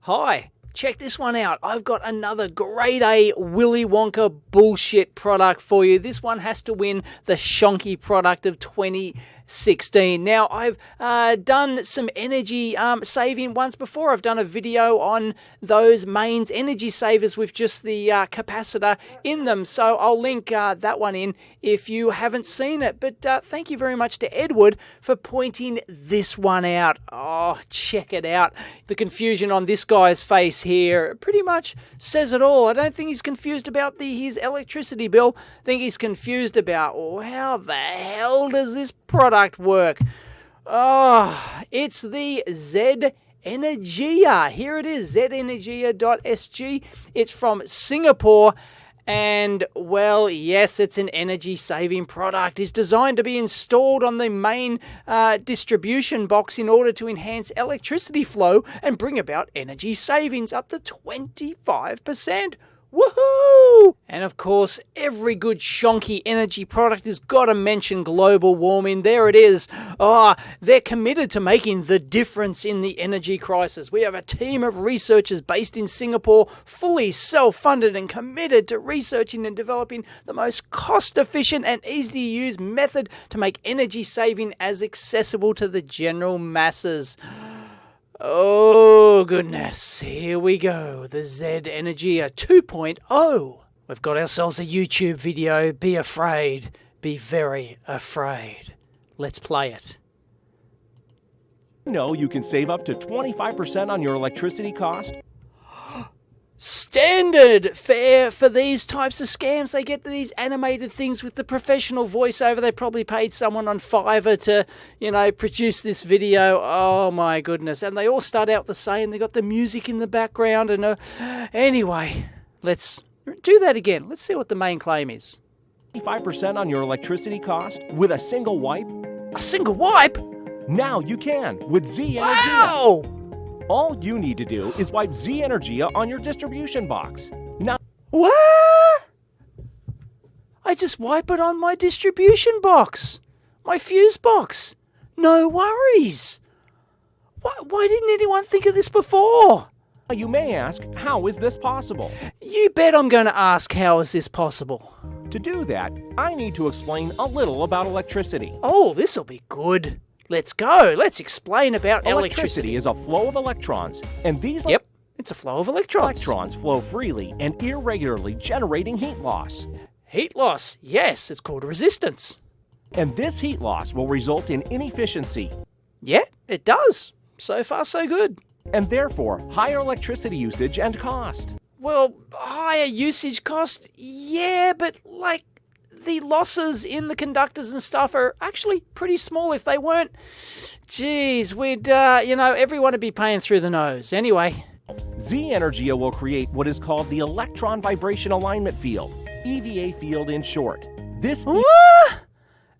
Hi, check this one out. I've got another grade A Willy Wonka bullshit product for you. This one has to win the Shonky product of 2016. Now, I've done some energy saving once before. I've done a video on those mains energy savers with just the capacitor in them. So I'll link that one in if you haven't seen it. But thank you very much to Edward for pointing this one out. Oh, check it out. The confusion on this guy's face here pretty much says it all. I don't think he's confused about his electricity bill. I think he's confused about, how the hell does this product work? Oh, it's the Z-Energeia. Here it is, zenergeia.sg. It's from Singapore. And, well, yes, it's an energy-saving product. It's designed to be installed on the main distribution box in order to enhance electricity flow and bring about energy savings up to 25%. Woohoo! And of course, every good Shonky energy product has got to mention global warming. There it is. They're committed to making the difference in the energy crisis. We have a team of researchers based in Singapore, fully self-funded and committed to researching and developing the most cost-efficient and easy-to-use method to make energy saving as accessible to the general masses. Oh, goodness. Here we go. The Z-Energeia 2.0. We've got ourselves a YouTube video. Be afraid. Be very afraid. Let's play it. You can save up to 25% on your electricity cost. Standard fare for these types of scams. They get these animated things with the professional voiceover. They probably paid someone on Fiverr to, produce this video. Oh my goodness. And they all start out the same. They got the music in the background. And anyway, let's do that again. Let's see what the main claim is. 25% on your electricity cost with a single wipe. A single wipe? Now you can with Z-Energeia. Wow! All you need to do is wipe Z-Energeia on your distribution box. Now, what? I just wipe it on my distribution box. My fuse box. No worries. Why didn't anyone think of this before? You may ask, how is this possible? You bet I'm going to ask, how is this possible? To do that, I need to explain a little about electricity. Oh, this'll be good. Let's go. Let's explain about electricity. Electricity is a flow of electrons, and these it's a flow of electrons. Electrons flow freely and irregularly, generating heat loss. Heat loss, yes, it's called resistance. And this heat loss will result in inefficiency. Yeah, it does. So far, so good. And therefore, higher electricity usage and cost. Well, higher usage cost, yeah, but the losses in the conductors and stuff are actually pretty small. If they weren't, geez, we'd, everyone would be paying through the nose. Anyway. Z-Energeia will create what is called the Electron Vibration Alignment Field, EVA field in short. This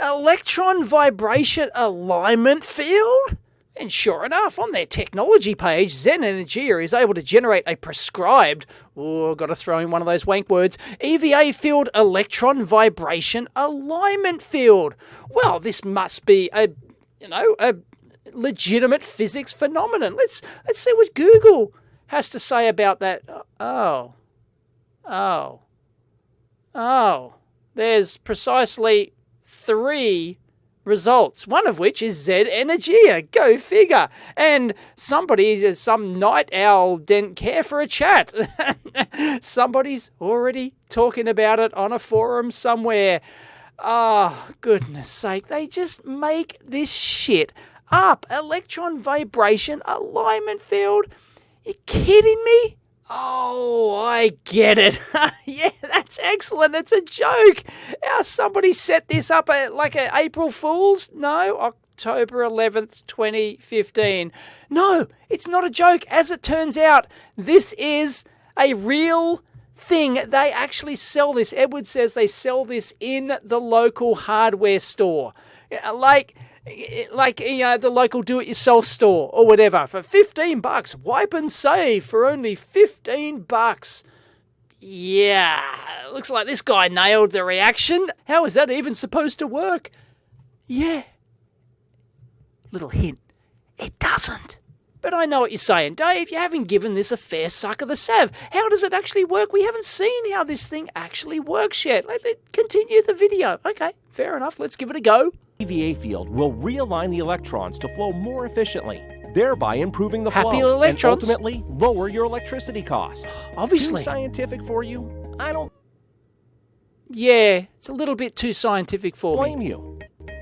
Electron Vibration Alignment Field? And sure enough, on their technology page, ZEnergeia is able to generate a prescribed, got to throw in one of those wank words, EVA field electron vibration alignment field. Well, this must be a legitimate physics phenomenon. Let's see what Google has to say about that. There's precisely 3 results, one of which is Z-Energeia. Go figure. And some night owl didn't care for a chat. Somebody's already talking about it on a forum somewhere. Oh, goodness sake. They just make this shit up. Electron vibration alignment field. You kidding me? Oh, I get it. Yeah, that's excellent. It's a joke. How somebody set this up like an April Fool's? No, October 11th, 2015. No, it's not a joke. As it turns out, this is a real thing. They actually sell this. Edward says they sell this in the local hardware store. The local do-it-yourself store or whatever for $15. Wipe and save for only $15. Yeah, looks like this guy nailed the reaction. How is that even supposed to work? Yeah. Little hint, it doesn't. But I know what you're saying. Dave, you haven't given this a fair suck of the sav. How does it actually work? We haven't seen how this thing actually works yet. Let's continue the video. Okay, fair enough. Let's give it a go. EVA field will realign the electrons to flow more efficiently, thereby improving the Happy flow electrons. and ultimately lower your electricity costs. Obviously. Too scientific for you? I don't Yeah, it's a little bit too scientific for me. blame you.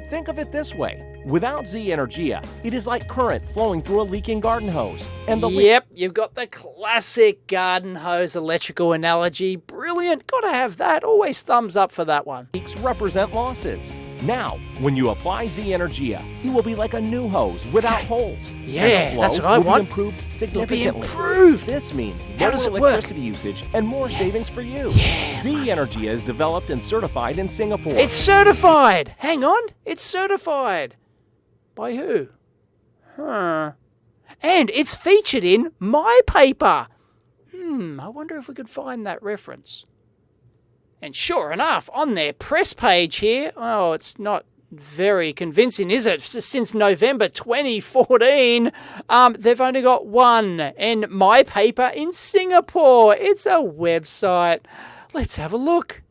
Think of it this way. Without Z-Energeia, it is like current flowing through a leaking garden hose. And the Yep, you've got the classic garden hose electrical analogy. Brilliant. Gotta have that. Always thumbs up for that one. leaks represent losses. Now, when you apply Z-Energeia, you will be like a new hose without holes. Yeah, And the flow that's what I will want. Be improved It'll be significantly. improved. This means How lower does it work? electricity usage and more savings for you. Yeah. Z-Energeia is developed and certified in Singapore. It's certified. Hang on. It's certified. By who? And it's featured in my paper. I wonder if we could find that reference. And sure enough, on their press page here, oh, it's not very convincing, is it? Since November 2014, they've only got one, and my paper in Singapore. It's a website. Let's have a look.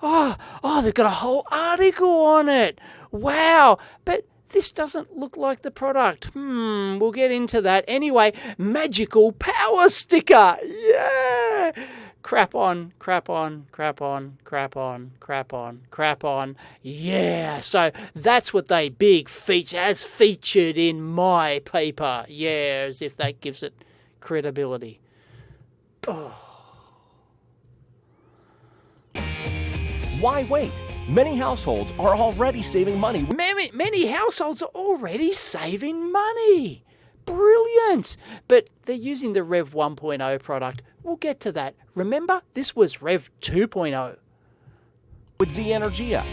Oh, they've got a whole article on it. Wow, but this doesn't look like the product. We'll get into that. Anyway, magical power sticker. Yeah. Crap on, crap on, crap on, crap on, crap on, crap on. Yeah, so that's what they big feature, as featured in my paper. Yeah, as if that gives it credibility. Why wait? Many households are already saving money. Many households are already saving money. Brilliant. But they're using the Rev 1.0 product. We'll get to that. Remember, this was Rev 2.0. With Z-Energeia.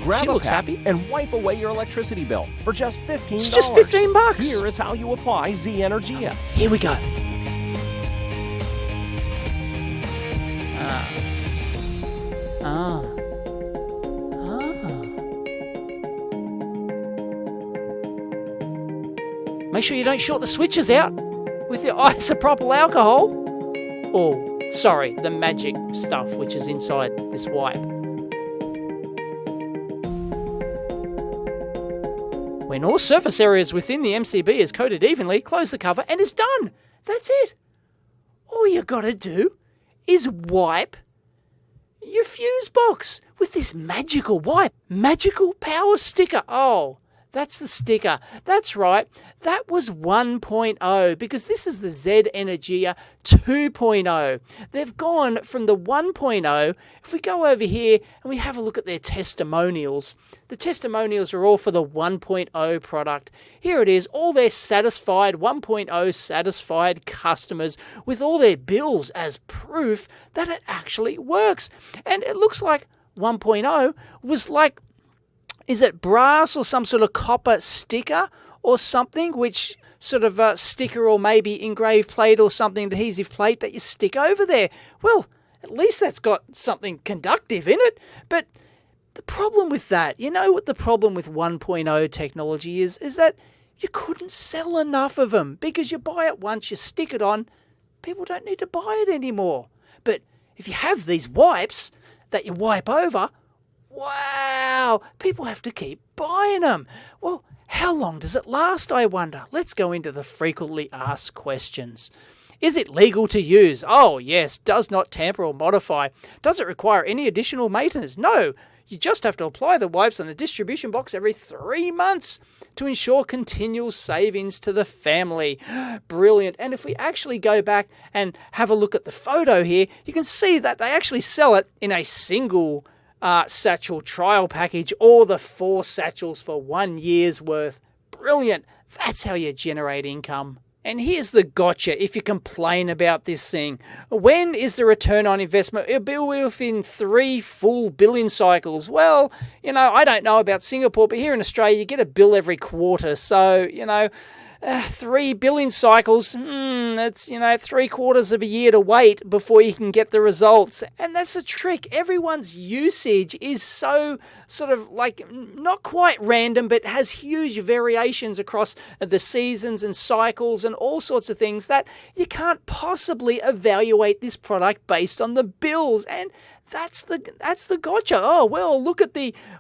Grab She a looks pack happy. and wipe away your electricity bill for just $15. It's just $15. Here is how you apply Z-Energeia. Here we go. Make sure you don't short the switches out with your isopropyl alcohol. Oh, sorry, the magic stuff which is inside this wipe. When all surface areas within the MCB is coated evenly, close the cover and it's done. That's it. All you gotta do is wipe your fuse box with this magical wipe. Magical power sticker. Oh, that's the sticker. That's right. That was 1.0 because this is the Z-Energeia 2.0. They've gone from the 1.0. If we go over here and we have a look at their testimonials, the testimonials are all for the 1.0 product. Here it is, all their satisfied 1.0 satisfied customers with all their bills as proof that it actually works. And it looks like 1.0 was like, is it brass or some sort of copper sticker or something, which sort of sticker or maybe engraved plate or something, adhesive plate that you stick over there? Well, at least that's got something conductive in it. But the problem with that, you know what the problem with 1.0 technology is that you couldn't sell enough of them because you buy it once, you stick it on, people don't need to buy it anymore. But if you have these wipes that you wipe over, wow, people have to keep buying them. Well, how long does it last, I wonder? Let's go into the frequently asked questions. Is it legal to use? Oh, yes. Does not tamper or modify. Does it require any additional maintenance? No. You just have to apply the wipes on the distribution box every 3 months to ensure continual savings to the family. Brilliant. And if we actually go back and have a look at the photo here, you can see that they actually sell it in a single satchel trial package, or the 4 satchels for 1 year's worth. Brilliant. That's how you generate income. And here's the gotcha if you complain about this thing. When is the return on investment? It'll be within 3 full billing cycles. Well, I don't know about Singapore, but here in Australia you get a bill every quarter. So, 3 billing cycles, that's, 3/4 of a year to wait before you can get the results. And that's a trick. Everyone's usage is so sort of like not quite random, but has huge variations across the seasons and cycles and all sorts of things that you can't possibly evaluate this product based on the bills. And that's the gotcha. Oh, well,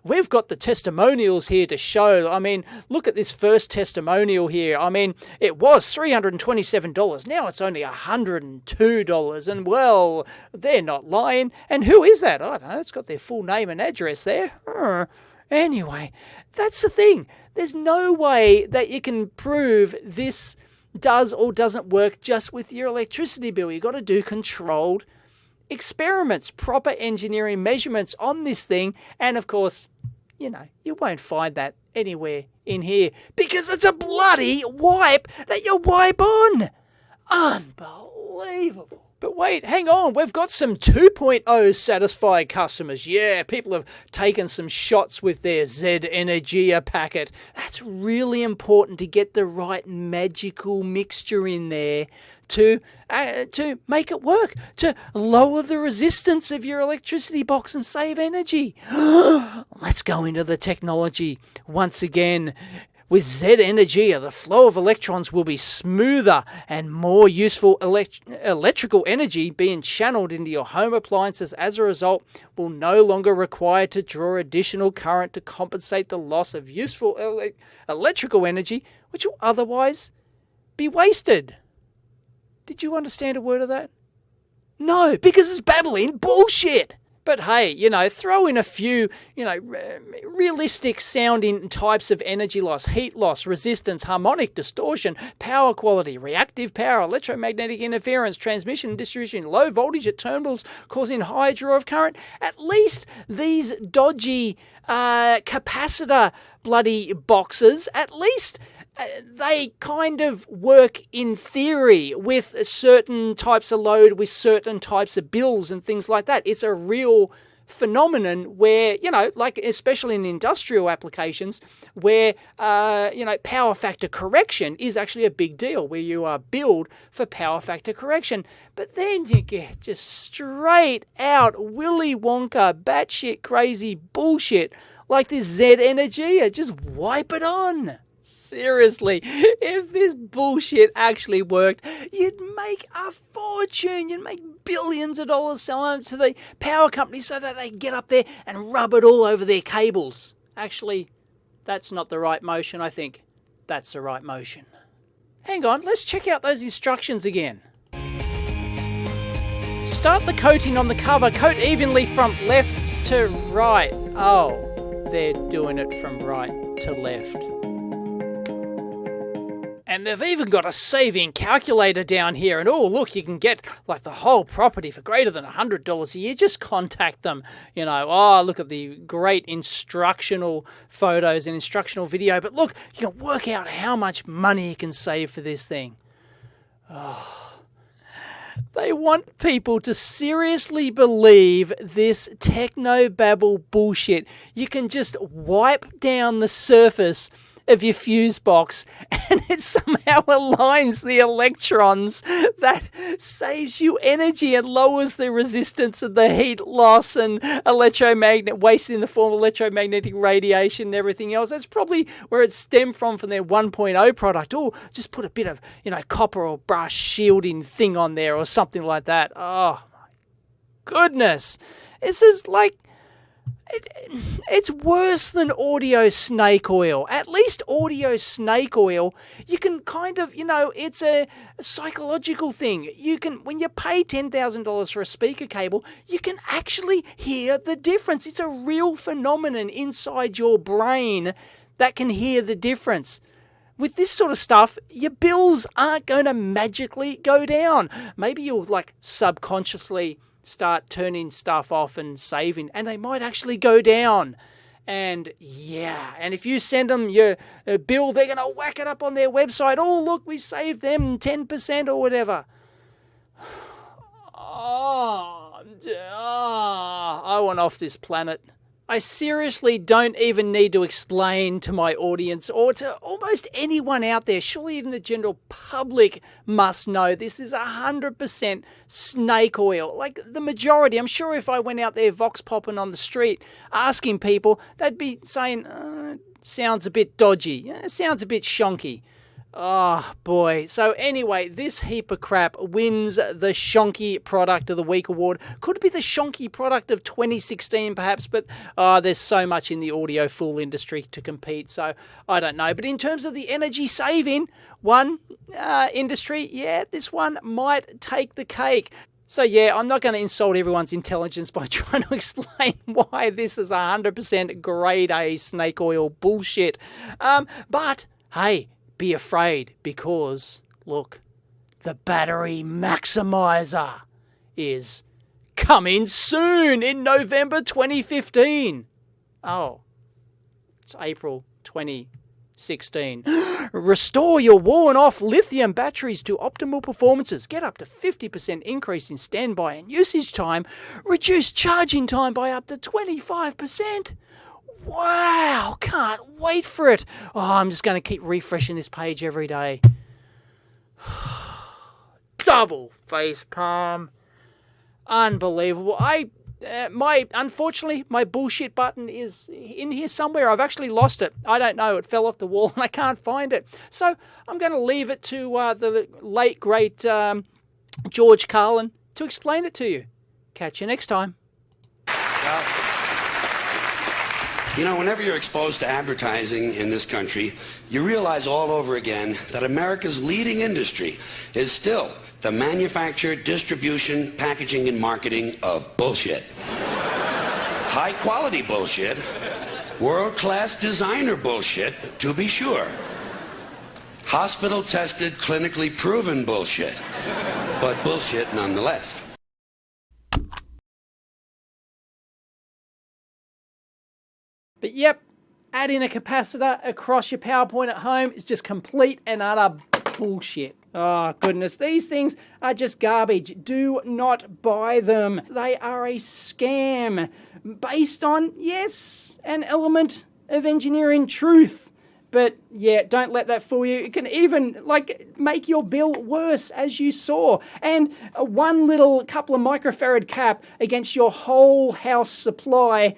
we've got the testimonials here to show. I mean, look at this first testimonial here. I mean, it was $327. Now it's only $102. And, well, they're not lying. And who is that? I don't know. It's got their full name and address there. Anyway, that's the thing. There's no way that you can prove this does or doesn't work just with your electricity bill. You've got to do controlled experiments, proper engineering measurements on this thing. And of course, you won't find that anywhere in here because it's a bloody wipe that you wipe on. Unbelievable. But wait, hang on. We've got some 2.0 satisfied customers. Yeah, people have taken some shots with their Z-Energeia packet. That's really important to get the right magical mixture in there to make it work, to lower the resistance of your electricity box and save energy. Let's go into the technology once again. With Z-Energeia, the flow of electrons will be smoother and more useful electrical energy being channeled into your home appliances as a result will no longer require to draw additional current to compensate the loss of useful electrical energy, which will otherwise be wasted. Did you understand a word of that? No, because it's babbling bullshit. But hey, throw in a few, realistic sounding types of energy loss, heat loss, resistance, harmonic distortion, power quality, reactive power, electromagnetic interference, transmission and distribution, low voltage at terminals causing high draw of current. At least these dodgy capacitor bloody boxes, at least they kind of work in theory with certain types of load, with certain types of bills and things like that. It's a real phenomenon where, like especially in industrial applications where, power factor correction is actually a big deal, where you are billed for power factor correction. But then you get just straight out Willy Wonka, batshit crazy bullshit like this Z-Energeia. Just wipe it on. Seriously, if this bullshit actually worked, you'd make a fortune. You'd make billions of dollars selling it to the power companies so that they get up there and rub it all over their cables. Actually, that's not the right motion, I think. That's the right motion. Hang on, let's check out those instructions again. Start the coating on the cover. Coat evenly from left to right. Oh, they're doing it from right to left. And they've even got a saving calculator down here. And oh, look, you can get like the whole property for greater than $100 a year. Just contact them. Look at the great instructional photos and instructional video. But look, you can work out how much money you can save for this thing. Oh, they want people to seriously believe this techno-babble bullshit. You can just wipe down the surface of your fuse box and it somehow aligns the electrons that saves you energy and lowers the resistance of the heat loss and wasted in the form of electromagnetic radiation and everything else. That's probably where it stemmed from their 1.0 product. Oh, just put a bit of, copper or brass shielding thing on there or something like that. Oh my goodness. This is like, it's worse than audio snake oil. At least audio snake oil, you can kind of, it's a psychological thing. You can, when you pay $10,000 for a speaker cable, you can actually hear the difference. It's a real phenomenon inside your brain that can hear the difference. With this sort of stuff, your bills aren't going to magically go down. Maybe you'll subconsciously start turning stuff off and saving, and they might actually go down. And and if you send them your bill, they're going to whack it up on their website. Oh, look, we saved them 10% or whatever. I want off this planet. I seriously don't even need to explain to my audience or to almost anyone out there, surely even the general public must know this is 100% snake oil. Like the majority, I'm sure if I went out there vox popping on the street asking people, they'd be saying, sounds a bit dodgy, sounds a bit shonky. Oh boy. So anyway, this heap of crap wins the Shonky Product of the Week award. Could be the Shonky Product of 2016 perhaps, but there's so much in the audio fool industry to compete, so I don't know. But in terms of the energy saving one industry, yeah, this one might take the cake. So yeah, I'm not going to insult everyone's intelligence by trying to explain why this is 100% grade A snake oil bullshit. But hey, be afraid because, look, the battery maximizer is coming soon in November 2015. Oh, it's April 2016. Restore your worn-off lithium batteries to optimal performances. Get up to 50% increase in standby and usage time. Reduce charging time by up to 25%. Wow, can't wait for it. Oh, I'm just going to keep refreshing this page every day. Double face palm. Unbelievable. Unfortunately, my bullshit button is in here somewhere. I've actually lost it. I don't know. It fell off the wall and I can't find it. So I'm going to leave it to the late, great George Carlin to explain it to you. Catch you next time. You know, whenever you're exposed to advertising in this country, you realize all over again that America's leading industry is still the manufacture, distribution, packaging, and marketing of bullshit. High-quality bullshit, world-class designer bullshit, to be sure. Hospital-tested, clinically proven bullshit, but bullshit nonetheless. But yep, adding a capacitor across your PowerPoint at home is just complete and utter bullshit. Oh, goodness. These things are just garbage. Do not buy them. They are a scam based on, yes, an element of engineering truth. But yeah, don't let that fool you. It can even make your bill worse, as you saw. And one little couple of microfarad cap against your whole house supply